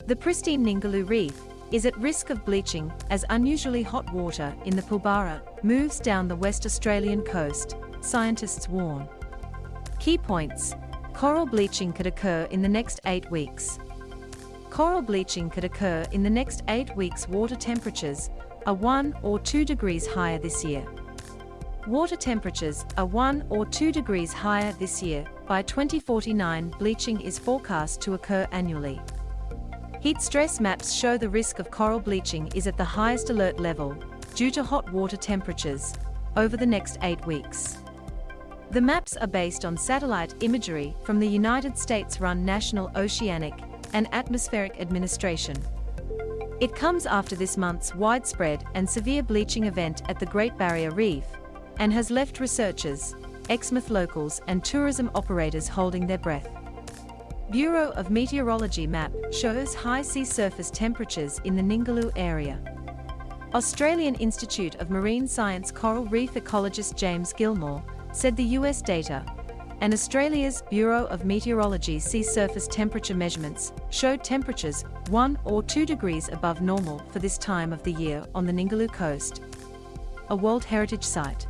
The pristine Ningaloo Reef is at risk of bleaching as unusually hot water in the Pilbara moves down the West Australian coast, scientists warn. Key points: coral bleaching could occur in the next 8 weeks. Coral bleaching could occur in the next 8 weeks. Water temperatures are 1 or 2 degrees higher this year. Water temperatures are 1 or 2 degrees higher this year. By 2049, bleaching is forecast to occur annually. Heat stress maps show the risk of coral bleaching is at the highest alert level due to hot water temperatures over the next 8 weeks. The maps are based on satellite imagery from the United States-run National Oceanic and Atmospheric Administration. It comes after this month's widespread and severe bleaching event at the Great Barrier Reef, and has left researchers, Exmouth locals and tourism operators holding their breath. Bureau of Meteorology map shows high sea surface temperatures in the Ningaloo area. Australian Institute of Marine Science coral reef ecologist James Gilmore said the US data and Australia's Bureau of Meteorology sea surface temperature measurements showed temperatures 1 or 2 degrees above normal for this time of the year on the Ningaloo coast, a World Heritage Site.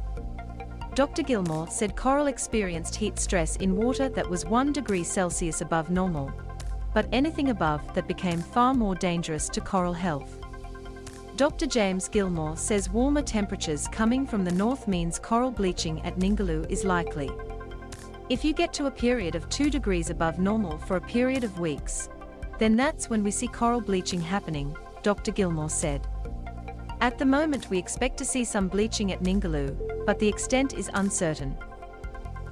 Dr. Gilmore said coral experienced heat stress in water that was 1 degree Celsius above normal, but anything above that became far more dangerous to coral health. Dr. James Gilmore says warmer temperatures coming from the north means coral bleaching at Ningaloo is likely. If you get to a period of 2 degrees above normal for a period of weeks, then that's when we see coral bleaching happening, Dr. Gilmore said. At the moment we expect to see some bleaching at Ningaloo, but the extent is uncertain.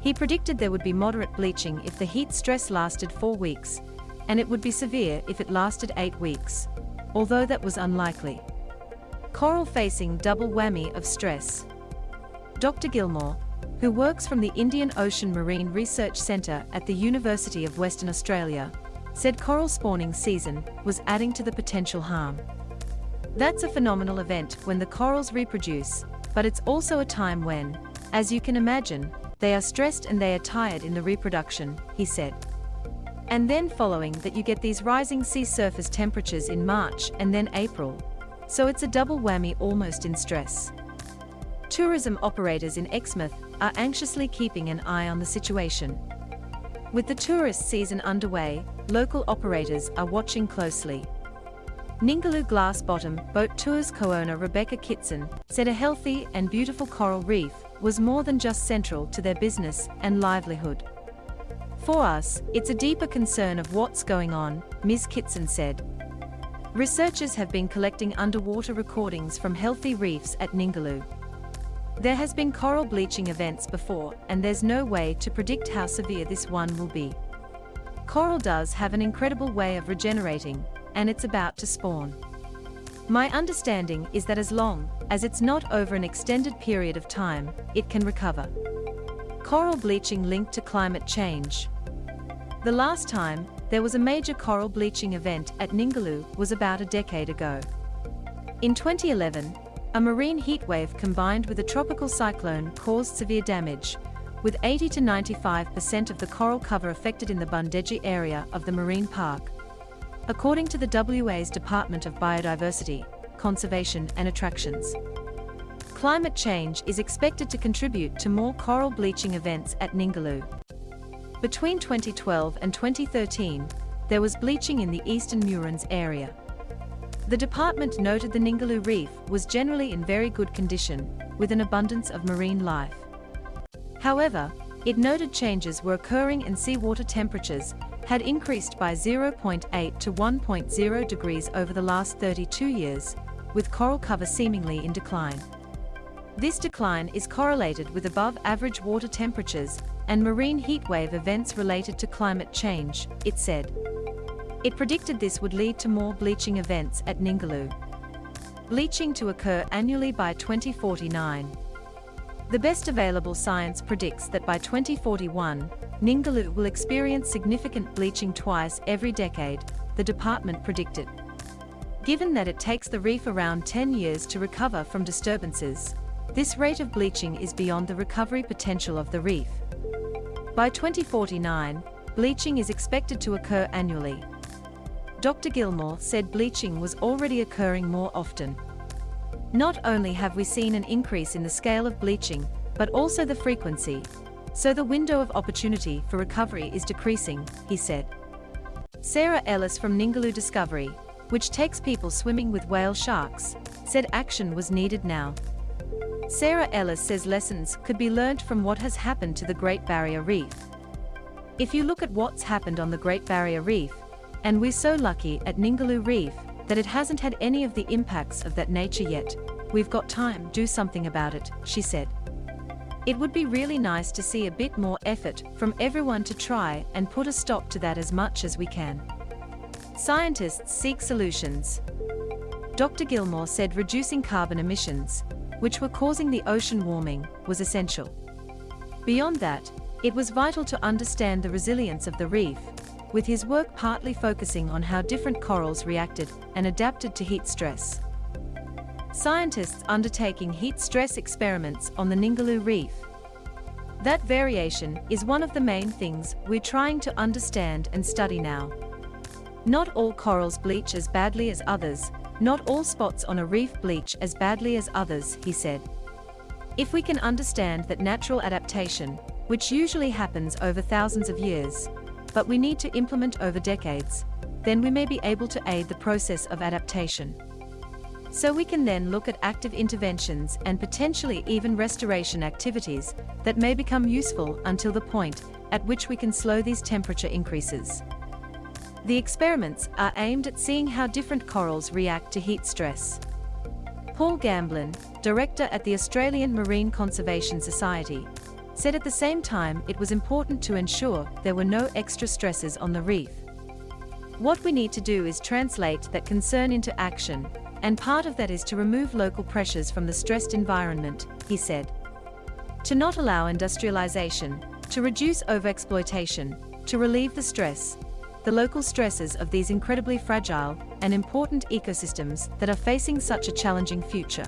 He predicted there would be moderate bleaching if the heat stress lasted 4 weeks, and it would be severe if it lasted 8 weeks, although that was unlikely. Coral facing double whammy of stress. Dr. Gilmore, who works from the Indian Ocean Marine Research Centre at the University of Western Australia, said coral spawning season was adding to the potential harm. That's a phenomenal event when the corals reproduce, but it's also a time when, as you can imagine, they are stressed and they are tired in the reproduction, he said. And then following that you get these rising sea surface temperatures in March and then April. So it's a double whammy almost in stress. Tourism operators in Exmouth are anxiously keeping an eye on the situation. With the tourist season underway, local operators are watching closely. Ningaloo Glass Bottom Boat Tours co-owner Rebecca Kitson said a healthy and beautiful coral reef was more than just central to their business and livelihood. For us, it's a deeper concern of what's going on, Ms. Kitson said. Researchers have been collecting underwater recordings from healthy reefs at Ningaloo. There has been coral bleaching events before, and there's no way to predict how severe this one will be. Coral does have an incredible way of regenerating, and it's about to spawn. My understanding is that as long as it's not over an extended period of time, it can recover. Coral bleaching linked to climate change. The last time there was a major coral bleaching event at Ningaloo was about a decade ago. In 2011, a marine heatwave combined with a tropical cyclone caused severe damage, with 80 to 95% of the coral cover affected in the Bundeji area of the marine park, according to the WA's Department of Biodiversity, Conservation and Attractions. Climate change is expected to contribute to more coral bleaching events at Ningaloo. Between 2012 and 2013, there was bleaching in the eastern Murruns area. The department noted the Ningaloo Reef was generally in very good condition, with an abundance of marine life. However, it noted changes were occurring and seawater temperatures had increased by 0.8 to 1.0 degrees over the last 32 years, with coral cover seemingly in decline. This decline is correlated with above-average water temperatures and marine heatwave events related to climate change, it said. It predicted this would lead to more bleaching events at Ningaloo. Bleaching to occur annually by 2049. The best available science predicts that by 2041, Ningaloo will experience significant bleaching twice every decade, the department predicted. Given that it takes the reef around 10 years to recover from disturbances, this rate of bleaching is beyond the recovery potential of the reef. By 2049, bleaching is expected to occur annually. Dr. Gilmore said bleaching was already occurring more often. Not only have we seen an increase in the scale of bleaching, but also the frequency, so the window of opportunity for recovery is decreasing, he said. Sarah Ellis from Ningaloo Discovery, which takes people swimming with whale sharks, said action was needed now. Sarah Ellis says lessons could be learned from what has happened to the Great Barrier Reef. If you look at what's happened on the Great Barrier Reef, and we're so lucky at Ningaloo Reef that it hasn't had any of the impacts of that nature yet, we've got time to do something about it, she said. It would be really nice to see a bit more effort from everyone to try and put a stop to that as much as we can. Scientists seek solutions. Dr. Gilmore said reducing carbon emissions, which were causing the ocean warming, was essential. Beyond that, it was vital to understand the resilience of the reef, with his work partly focusing on how different corals reacted and adapted to heat stress. Scientists undertaking heat stress experiments on the Ningaloo Reef. That variation is one of the main things we're trying to understand and study now. Not all corals bleach as badly as others, not all spots on a reef bleach as badly as others, he said. If we can understand that natural adaptation, which usually happens over thousands of years, but we need to implement over decades, then we may be able to aid the process of adaptation. So we can then look at active interventions and potentially even restoration activities that may become useful until the point at which we can slow these temperature increases. The experiments are aimed at seeing how different corals react to heat stress. Paul Gamblin, director at the Australian Marine Conservation Society, said at the same time it was important to ensure there were no extra stresses on the reef. What we need to do is translate that concern into action, and part of that is to remove local pressures from the stressed environment, he said. To not allow industrialization, to reduce overexploitation, to relieve the stress, the local stresses of these incredibly fragile and important ecosystems that are facing such a challenging future.